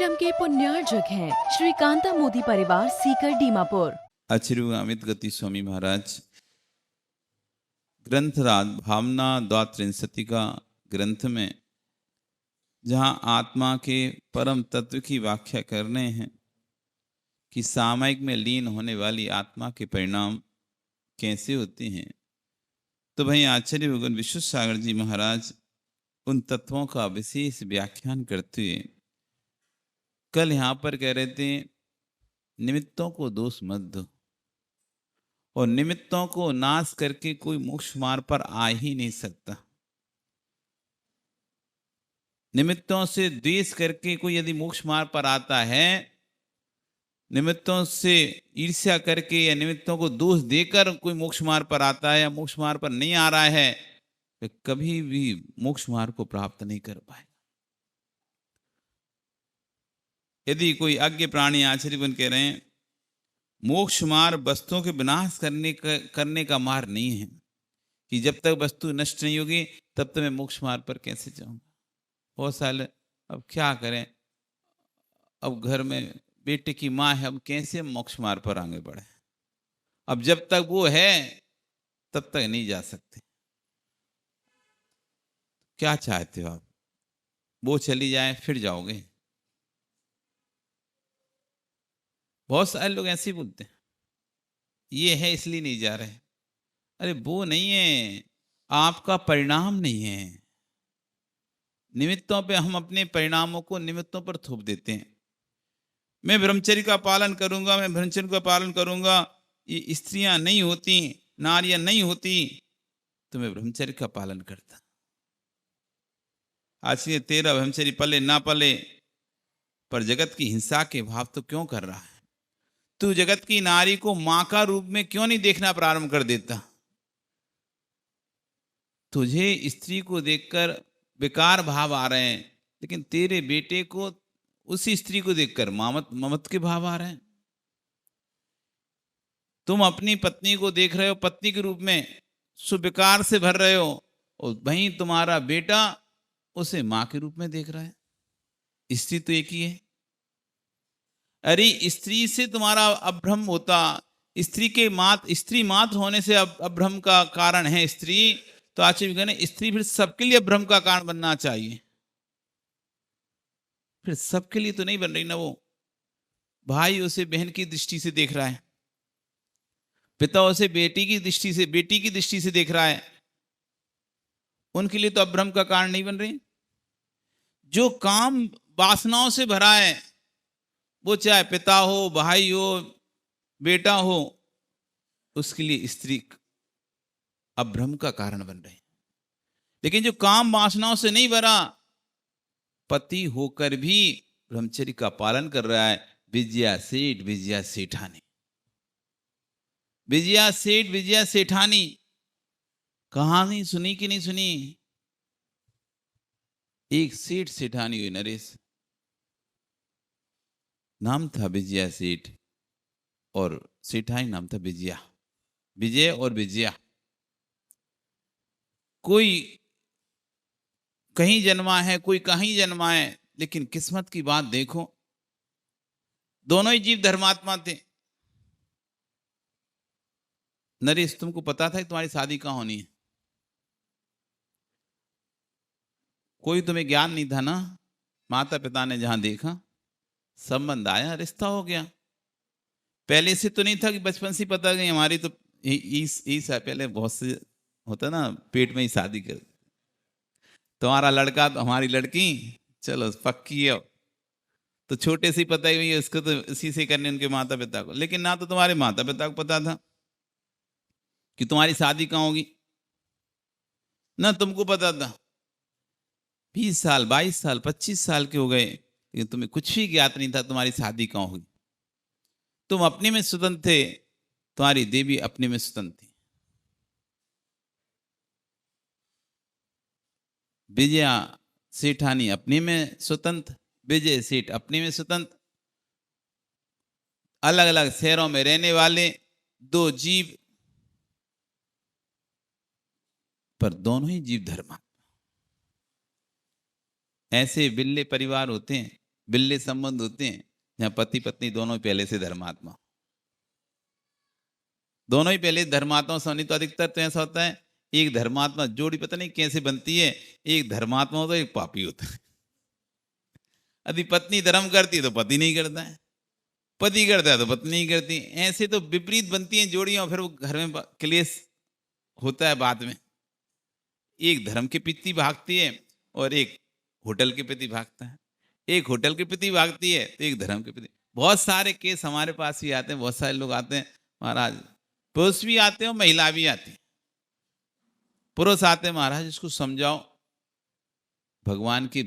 अष्टम के पुण्यार्जक हैं श्री कांता मोदी परिवार सीकर दीमापुर। अचिरु अमित गति स्वामी महाराज ग्रंथराज भावना द्वात्रिंशति का ग्रंथ में जहाँ आत्मा के परम तत्व की व्याख्या कर रहे हैं कि सामयिक में लीन होने वाली आत्मा के परिणाम कैसे होते हैं, तो भाई आचार्य भगवान विश्व सागर जी महाराज उन तत्वों का विशेष व्याख्यान करते हुए कल यहाँ पर कह रहे थे, निमित्तों को दोष मत दो और निमित्तों को नाश करके कोई मोक्ष मार्ग पर आ ही नहीं सकता। निमित्तों से द्वेष करके कोई यदि मोक्ष मार्ग पर आता है, निमित्तों से ईर्ष्या करके या निमित्तों को दोष देकर कोई मोक्ष मार्ग पर आता है या मोक्ष मार्ग पर नहीं आ रहा है, तो कभी भी मोक्ष मार्ग को प्राप्त नहीं कर पाएगा। यदि कोई अज्ञ प्राणी आचार्य बन कह रहे हैं मोक्ष मार्ग वस्तुओं के विनाश करने का मार्ग नहीं है कि जब तक वस्तु नष्ट नहीं होगी तब तक मैं मोक्ष मार्ग पर कैसे जाऊंगा। बहुत साल अब क्या करें, अब घर में बेटे की माँ है, अब कैसे मोक्ष मार्ग पर आगे बढ़े। अब जब तक वो है तब तक नहीं जा सकते। क्या चाहते हो आप, वो चली जाए फिर जाओगे? बहुत सारे लोग ऐसे ही बोलते हैं, ये है इसलिए नहीं जा रहे। अरे वो नहीं है, आपका परिणाम नहीं है। निमित्तों पे हम अपने परिणामों को निमित्तों पर थोप देते हैं। मैं ब्रह्मचर्य का पालन करूंगा, मैं ब्रह्मचर्य का पालन करूंगा, ये स्त्रियां नहीं होती, नारियां नहीं होती तो मैं ब्रह्मचर्य का पालन करता। आज ये तेरा ब्रह्मचर्य पले ना पले, पर जगत की हिंसा के भाव तो क्यों कर रहा है? तू जगत की नारी को मां का रूप में क्यों नहीं देखना प्रारंभ कर देता? तुझे स्त्री को देखकर विकार भाव आ रहे हैं, लेकिन तेरे बेटे को उसी स्त्री को देखकर ममत के भाव आ रहे हैं। तुम अपनी पत्नी को देख रहे हो पत्नी के रूप में, सुविकार से भर रहे हो, और वहीं तुम्हारा बेटा उसे मां के रूप में देख रहा है। स्त्री तो एक ही है। अरे स्त्री से तुम्हारा अभ्रम होता, स्त्री मात्र होने से अभ्रम का कारण है स्त्री, तो आचार्य कहने स्त्री फिर सबके लिए भ्रम का कारण बनना चाहिए। फिर सबके लिए तो नहीं बन रही ना। वो भाई उसे बहन की दृष्टि से देख रहा है, पिता उसे बेटी की दृष्टि से देख रहा है, उनके लिए तो अभ्रम का कारण नहीं बन रही। जो काम वासनाओं से भरा है, वो चाहे पिता हो, भाई हो, बेटा हो, उसके लिए स्त्री अभ्रम का कारण बन रही। लेकिन जो काम वासनाओं से नहीं भरा, पति होकर भी ब्रह्मचर्य का पालन कर रहा है, विजया सेठानी कहानी सुनी कि नहीं सुनी? एक सेठ सेठानी हुई, नरेश नाम था, विजया सेठ, और सेठानी नाम था विजया। विजय और विजया। कोई कहीं जन्मा है, कोई कहीं जन्मा है, लेकिन किस्मत की बात देखो, दोनों ही जीव धर्मात्मा थे। नरेश, तुमको पता था कि तुम्हारी शादी कहाँ होनी है? कोई तुम्हें ज्ञान नहीं था ना। माता पिता ने जहां देखा, संबंध आया, रिश्ता हो गया। पहले से तो नहीं था कि बचपन से पता गई हमारी तो इस पहले बहुत से होता ना, पेट में ही शादी कर, तुम्हारा लड़का तो हमारी लड़की, चलो पक्की है। तो छोटे से ही पता ही हुई है उसको, तो इसी से करने उनके माता पिता को। लेकिन ना तो तुम्हारे माता पिता को पता था कि तुम्हारी शादी कहाँ होगी, ना तुमको पता था। 20 साल 22 साल 25 साल के हो गए, लेकिन तुम्हें कुछ भी ज्ञात नहीं था तुम्हारी शादी कहाँ होगी। तुम अपने में स्वतंत्र थे, तुम्हारी देवी अपने में स्वतंत्र थी। विजया सेठानी अपने में स्वतंत्र, विजय सेठ अपने में स्वतंत्र। अलग अलग शहरों में रहने वाले दो जीव, पर दोनों ही जीव धर्म। ऐसे बिल्ले परिवार होते हैं बिल्ले संबंध होते हैं जहाँ पति पत्नी दोनों पहले से धर्मात्मा, दोनों ही पहले धर्मात्मा सोनी। तो अधिकतर तो ऐसा होता है एक धर्मात्मा जोड़ी पता नहीं कैसे बनती है, एक धर्मात्मा होता है एक पापी होता है। यदि पत्नी धर्म करती है तो पति नहीं करता है, पति करता है तो पत्नी नहीं करती, ऐसे तो विपरीत बनती हैं जोड़ियां, फिर वो घर में क्लेश होता है बाद में। एक धर्म के प्रति भागती है और एक होटल के प्रति भागता है, एक होटल के प्रति भागती है तो एक धर्म के प्रति। बहुत सारे केस हमारे पास भी आते हैं, बहुत सारे लोग आते हैं महाराज, पुरुष भी आते हैं और महिला भी आती है। पुरुष आते हैं महाराज इसको समझाओ, भगवान की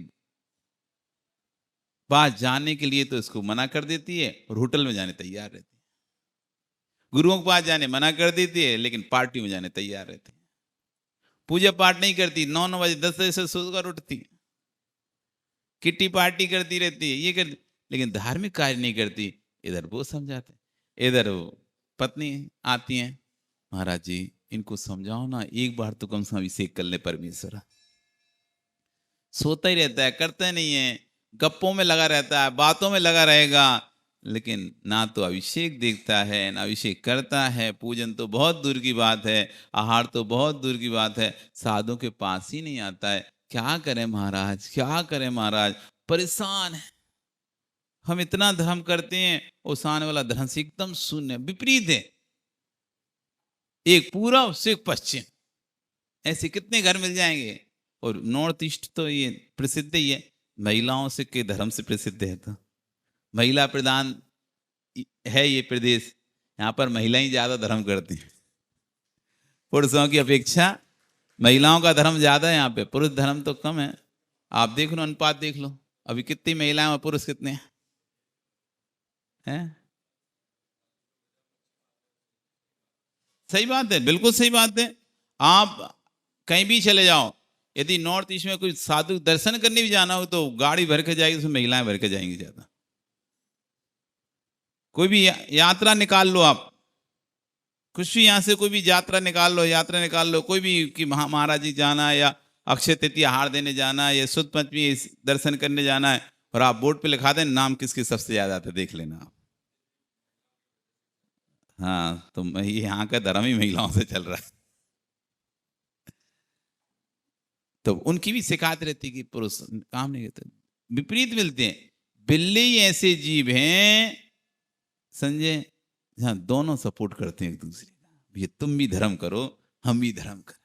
पास जाने के लिए तो इसको मना कर देती है और होटल में जाने तैयार रहती है, गुरुओं के पास जाने मना कर देती है लेकिन पार्टी में जाने तैयार रहती है, पूजा पाठ नहीं करती, 9 बजे 10 बजे से सोकर उठती, किट्टी पार्टी करती रहती है, ये करती, लेकिन धार्मिक कार्य नहीं करती। इधर वो समझाते, इधर वो पत्नी आती है, महाराज जी इनको समझाओ ना, एक बार तो कम से कम अभिषेक कर ले परमेश्वर। सोता ही रहता है, करता नहीं है, गप्पों में लगा रहता है, बातों में लगा रहेगा, लेकिन ना तो अभिषेक देखता है ना अभिषेक करता है। पूजन तो बहुत दूर की बात है, आहार तो बहुत दूर की बात है, साधु के पास ही नहीं आता है। क्या करें महाराज, क्या करें महाराज, परेशान है। हम इतना धर्म करते हैं, उस आने वाला धर्म से एकदम शून्य, विपरीत है, एक पूर्व से एक पश्चिम, ऐसे कितने घर मिल जाएंगे। और नॉर्थ ईस्ट तो ये प्रसिद्ध ही है, महिलाओं से के धर्म से प्रसिद्ध है, तो महिला प्रधान है ये प्रदेश, यहाँ पर महिलाएं ज्यादा धर्म करती हैं, पुरुषों की अपेक्षा महिलाओं का धर्म ज्यादा है यहाँ पे, पुरुष धर्म तो कम है। आप देख लो, अनुपात देख लो, अभी कितनी महिलाएं और पुरुष कितने हैं? सही बात है, बिल्कुल सही बात है। आप कहीं भी चले जाओ, यदि नॉर्थ ईस्ट में कोई साधु दर्शन करने भी जाना हो तो गाड़ी भर के जाएगी, उसमें महिलाएं भर के जाएंगी ज्यादा। कोई भी यात्रा निकाल लो आप, कुछ भी यहाँ से कोई भी यात्रा निकाल लो, यात्रा निकाल लो, कोई भी कि महाराज जी जाना है या अक्षय तृतीया हार देने जाना है या शुद्ध पंचमी दर्शन करने जाना है, और आप बोर्ड पे लिखा दें नाम किसके सबसे ज्यादा आते देख लेना आप। हाँ, तो यहाँ का धर्म ही महिलाओं से चल रहा है। तो उनकी भी शिकायत रहती कि पुरुष काम नहीं करते, विपरीत मिलते हैं। बिल्ली ऐसे जीव हैं संजय जहां दोनों सपोर्ट करते हैं एक दूसरे का, भैया तुम भी धर्म करो हम भी धर्म करें,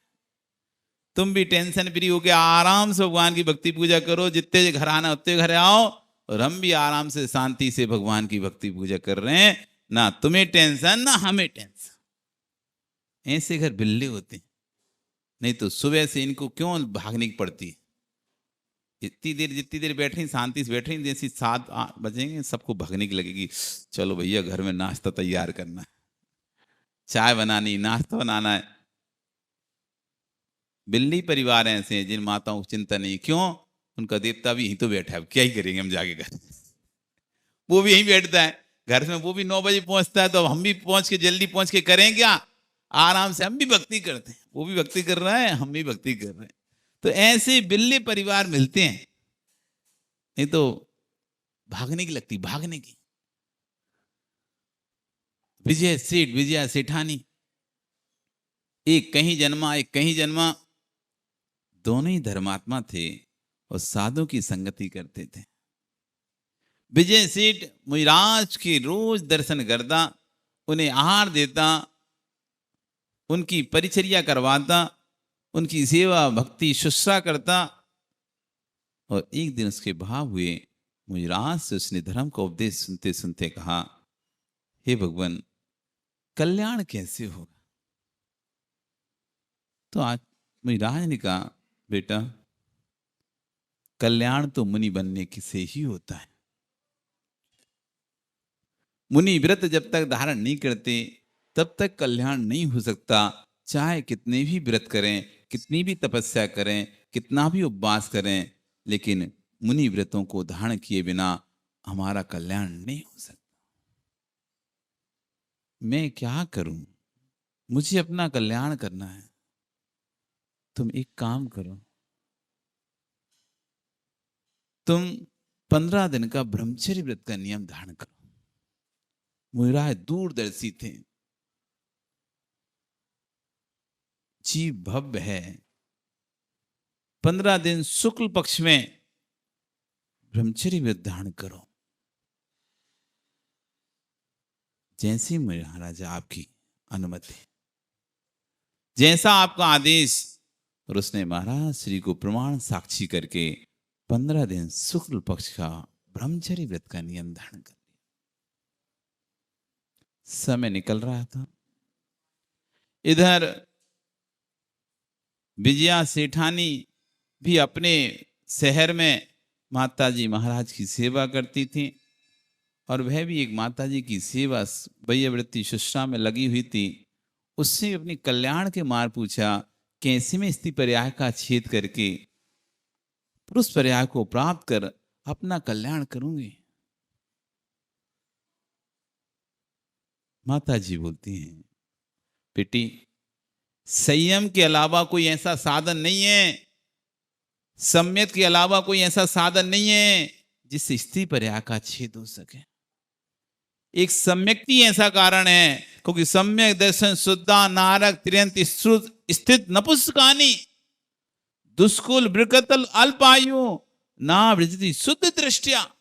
तुम भी टेंशन फ्री होकर आराम से भगवान की भक्ति पूजा करो, जितने घर आना उतने घर आओ, और हम भी आराम से शांति से भगवान की भक्ति पूजा कर रहे हैं, ना तुम्हें टेंशन ना हमें टेंशन। ऐसे घर बिल्ले होते हैं, नहीं तो सुबह से इनको क्यों भागने की पड़ती है। जितनी देर बैठ रही शांति से बैठ रही, जैसे 7 बजेंगे सबको भागने की लगेगी, चलो भैया घर में नाश्ता तैयार करना है, चाय बनानी, नाश्ता बनाना है। बिल्ली परिवार ऐसे हैं जिन माताओं को चिंता नहीं, क्यों, उनका देवता भी यहीं तो बैठा है, क्या ही करेंगे हम जाके घर। वो भी यहीं बैठता है घर में, वो भी 9 बजे पहुंचता है, तो हम भी पहुंच के जल्दी पहुंच के करें क्या, आराम से हम भी भक्ति करते हैं, वो भी भक्ति कर रहा है हम भी भक्ति कर रहे हैं। तो ऐसे बिल्ले परिवार मिलते हैं, नहीं तो भागने की लगती, भागने की। विजय सेठ, विजया सेठानी, एक कहीं जन्मा एक कहीं जन्मा, दोनों ही धर्मात्मा थे और साधु की संगति करते थे। विजय सेठ मुनिराज के रोज दर्शन करता, उन्हें आहार देता, उनकी परिचर्या करवाता, उनकी सेवा भक्ति शुश्रा करता। और एक दिन उसके भाव हुए, मुनिराज से उसने धर्म का उपदेश सुनते सुनते कहा, हे भगवान कल्याण कैसे होगा। तो आज मुनिराज ने कहा, बेटा कल्याण तो मुनि बनने से ही होता है। मुनि व्रत जब तक धारण नहीं करते तब तक कल्याण नहीं हो सकता। चाहे कितने भी व्रत करें, कितनी भी तपस्या करें, कितना भी उपवास करें, लेकिन मुनि व्रतों को धारण किए बिना हमारा कल्याण नहीं हो सकता। मैं क्या करूं, मुझे अपना कल्याण करना है। तुम एक काम करो, तुम 15 दिन का ब्रह्मचर्य व्रत का नियम धारण करो। मुनिराज दूरदर्शी थे, जीव भव्य है। 15 दिन शुक्ल पक्ष में ब्रह्मचर्य व्रत धारण करो। जैसी महाराज आपकी अनुमति, जैसा आपका आदेश। और उसने महाराज श्री को प्रमाण साक्षी करके 15 दिन शुक्ल पक्ष का ब्रह्मचर्य व्रत का नियम धारण कर लिया। समय निकल रहा था। इधर विजया सेठानी भी अपने शहर में माताजी महाराज की सेवा करती थी, और वह भी एक माताजी की सेवा वैयवृत्ति शुश्रा में लगी हुई थी। उससे अपनी कल्याण के मार्ग पूछा, कैसे में स्त्री पर्याय का छेद करके पुरुष पर्याय को प्राप्त कर अपना कल्याण करूंगी। माता जी बोलती हैं, बेटी संयम के अलावा कोई ऐसा साधन नहीं है, सम्यक के अलावा कोई ऐसा साधन नहीं है जिससे स्त्री पर्याय का छेद हो सके। एक सम्यक्ति ऐसा कारण है, क्योंकि सम्यक दर्शन शुद्धा नारक त्रियंत स्थित नपुंसकानी दुष्कुल बृकतल अल्पायु ना वृजति शुद्ध दृष्टिया।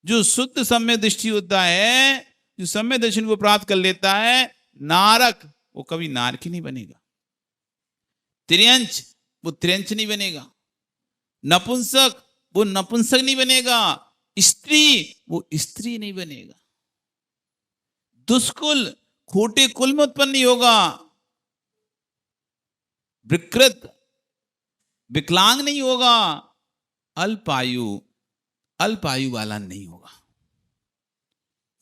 जो शुद्ध सम्य दृष्टि होता है, जो सम्य दर्शन को प्राप्त कर लेता है, नारक वो कभी नारक ही नहीं बनेगा, त्रियंच वो त्रियंच नहीं बनेगा, नपुंसक वो नपुंसक नहीं बनेगा, स्त्री वो स्त्री नहीं बनेगा, दुष्कुल खोटे कुल में उत्पन्न नहीं होगा, विकृत विकलांग नहीं होगा, अल्पायु वाला नहीं होगा।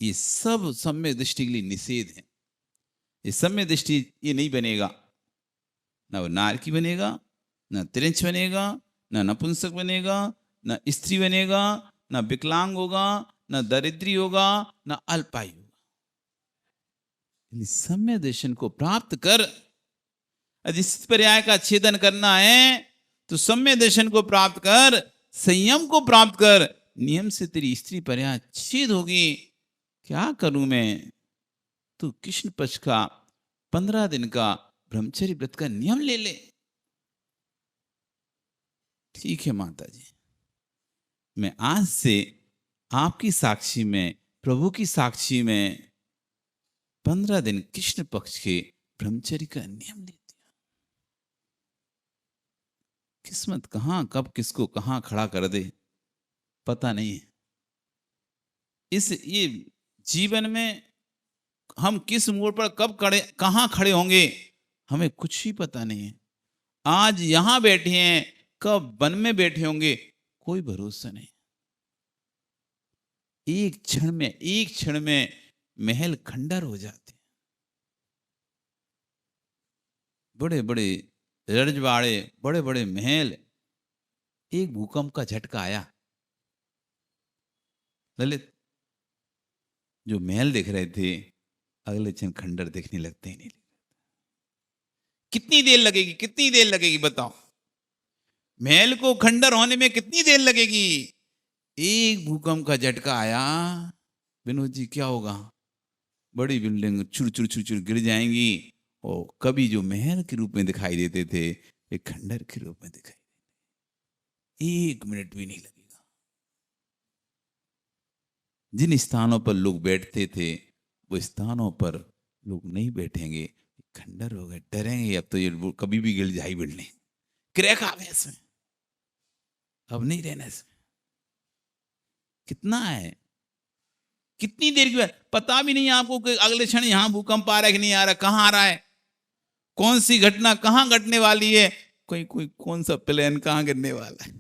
ये सब सम्य दृष्टि के लिए निषेध है। ये सम्य दृष्टि ये नहीं बनेगा, ना वो नारकी बनेगा, ना त्रिंच बनेगा, ना नपुंसक बनेगा, ना स्त्री बनेगा, ना विकलांग होगा, ना दरिद्री होगा, ना अल्पायु होगा। सम्य दर्शन को प्राप्त कर, जिस पर्याय का छेदन करना है तो सम्य दर्शन को प्राप्त कर, संयम को प्राप्त कर, नियम से तेरी स्त्री पर्याय छेद होगी। क्या करूं मैं? तू कृष्ण पक्ष का 15 दिन का ब्रह्मचर्य व्रत का नियम ले ले। ठीक है माता जी, मैं आज से आपकी साक्षी में, प्रभु की साक्षी में 15 दिन कृष्ण पक्ष के ब्रह्मचर्य का नियम लेती हूं। किस्मत कहां कब किसको कहां खड़ा कर दे पता नहीं है। ये जीवन में हम किस मोड़ पर कब कहां खड़े होंगे हमें कुछ ही पता नहीं है। आज यहां बैठे हैं, कब वन में बैठे होंगे कोई भरोसा नहीं। एक क्षण में महल खंडर हो जाते हैं। बड़े बड़े रजवाड़े, बड़े बड़े महल, एक भूकंप का झटका आया, ललित जो महल देख रहे थे अगले क्षण खंडर देखने लगते ही नहीं। कितनी देर लगेगी बताओ? महल को खंडर होने में कितनी देर लगेगी? एक भूकंप का झटका आया, विनोद जी क्या होगा? बड़ी बिल्डिंग चुर चुर चुर चुर गिर जाएंगी, और कभी जो महल के रूप में दिखाई देते थे वे खंडर के रूप में दिखाई देते। 1 मिनट भी नहीं लगेगा। जिन स्थानों पर लोग बैठते थे वो स्थानों पर लोग नहीं बैठेंगे, खंडर हो गए, डरेंगे अब तो ये कभी भी गिर जाए बिल्डिंग, क्रैक आ गया इसमें, अब नहीं रहना इसमें। कितना है, कितनी देर की बात, पता भी नहीं आपको कि अगले क्षण यहां भूकंप आ रहा है कि नहीं आ रहा, कहां आ रहा है, कौन सी घटना कहां घटने वाली है, कोई कौन सा प्लेन कहां गिरने वाला है,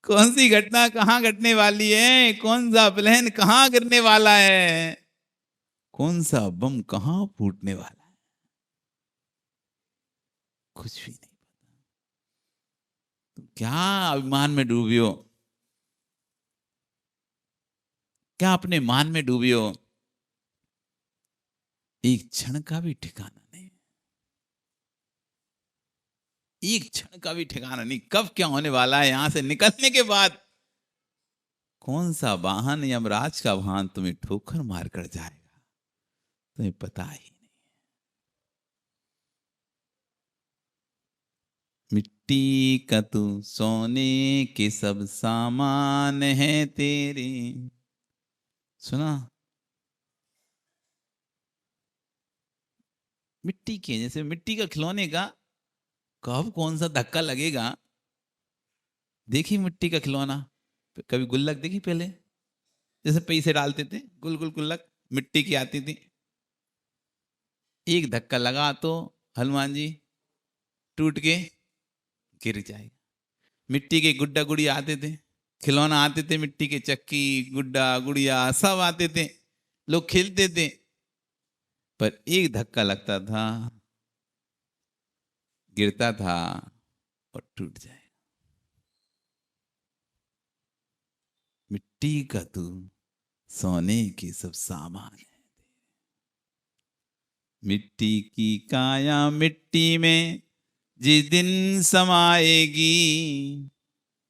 कौन सी घटना कहां घटने वाली है, कौन सा प्लेन कहां गिरने वाला है, कौन सा बम कहां फूटने वाला है, कुछ भी नहीं पता। तुम क्या अभिमान में डूबे हो, क्या अपने मान में डूबे हो? एक क्षण का भी ठिकाना नहीं। एक क्षण का भी ठिकाना नहीं, कब क्या होने वाला है। यहां से निकलने के बाद कौन सा वाहन यमराज का वाहन तुम्हें ठोकर मार कर जाएगा, तुम्हें पता ही नहीं। मिट्टी का तू सोने के सब सामान है तेरे। सुना, मिट्टी के, जैसे मिट्टी का खिलौने का कब कौन सा धक्का लगेगा। देखी मिट्टी का खिलौना, कभी गुल्लक देखी पहले, जैसे पैसे डालते थे, गुल गुल गुल्लक मिट्टी की आती थी। एक धक्का लगा तो हनुमान जी टूट के गिर जाएगा। मिट्टी के गुड्डा गुड़िया आते थे, खिलौना आते थे, मिट्टी के चक्की गुड्डा गुड़िया सब आते थे, लोग खेलते थे। पर एक धक्का लगता था, गिरता था और टूट जाए। मिट्टी का तू सोने के सब सामान है। मिट्टी की काया मिट्टी में जिस दिन समाएगी,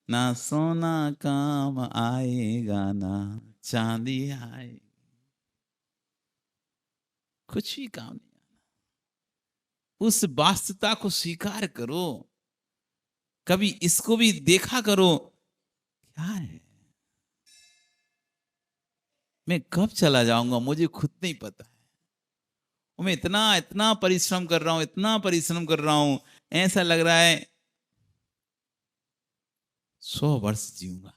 ना सोना काम आएगा ना चांदी आएगी, कुछ भी काम नहीं आना। उस वास्तवता को स्वीकार करो, कभी इसको भी देखा करो, क्या है, मैं कब चला जाऊंगा मुझे खुद नहीं पता है। मैं इतना इतना परिश्रम कर रहा हूं, इतना परिश्रम कर रहा हूं, ऐसा लग रहा है 100 वर्ष जीऊंगा।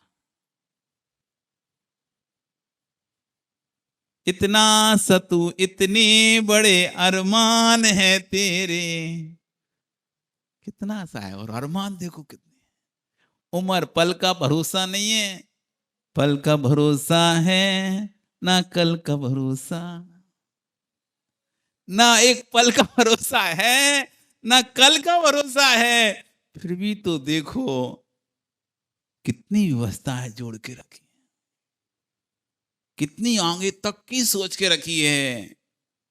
इतना सतू इतने बड़े अरमान है तेरे, कितना सा है, और अरमान देखो कितने। उम्र पल का भरोसा नहीं है, पल का भरोसा है ना कल का भरोसा, ना एक पल का भरोसा है ना कल का भरोसा है। फिर भी तो देखो कितनी व्यवस्थाएं जोड़ के रखी, कितनी आगे तक की सोच के रखी है।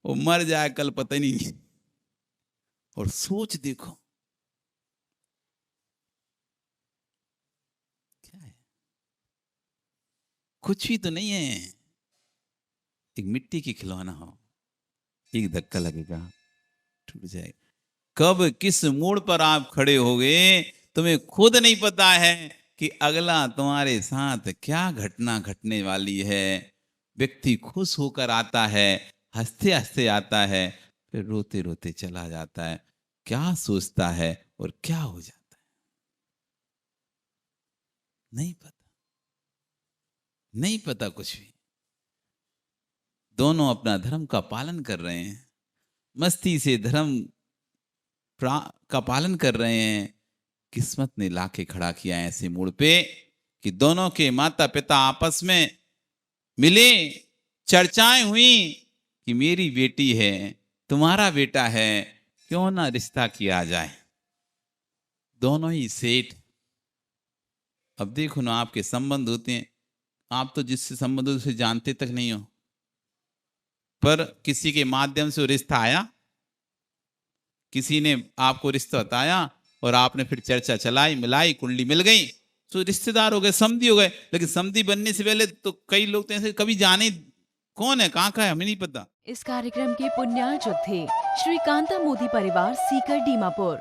वो मर जाए कल पता नहीं, और सोच देखो क्या है, कुछ भी तो नहीं है। एक मिट्टी की खिलौना हो, एक धक्का लगेगा टूट जाएगा। कब किस मोड़ पर आप खड़े होगे तुम्हें खुद नहीं पता है कि अगला तुम्हारे साथ क्या घटना घटने वाली है। व्यक्ति खुश होकर आता है, हंसते हंसते आता है, फिर रोते रोते चला जाता है। क्या सोचता है और क्या हो जाता है नहीं पता, नहीं पता कुछ भी। दोनों अपना धर्म का पालन कर रहे हैं, मस्ती से धर्म का पालन कर रहे हैं। किस्मत ने लाके खड़ा किया ऐसे मोड़ पे कि दोनों के माता पिता आपस में मिले, चर्चाएं हुई कि मेरी बेटी है, तुम्हारा बेटा है, क्यों ना रिश्ता किया जाए। दोनों ही सेठ। अब देखो ना, आपके संबंध होते हैं, आप तो जिससे संबंध उसे जानते तक नहीं हो, पर किसी के माध्यम से वो रिश्ता आया, किसी ने आपको रिश्ता बताया और आपने फिर चर्चा चलाई, मिलाई, कुंडली मिल गई, तो रिश्तेदार हो गए, समधी हो गए। लेकिन समधी बनने से पहले तो कई लोग तो ऐसे कभी जाने कौन है कहाँ का है हमें नहीं पता। इस कार्यक्रम के पुण्यार्चक थे श्री कांता मोदी परिवार सीकर दीमापुर।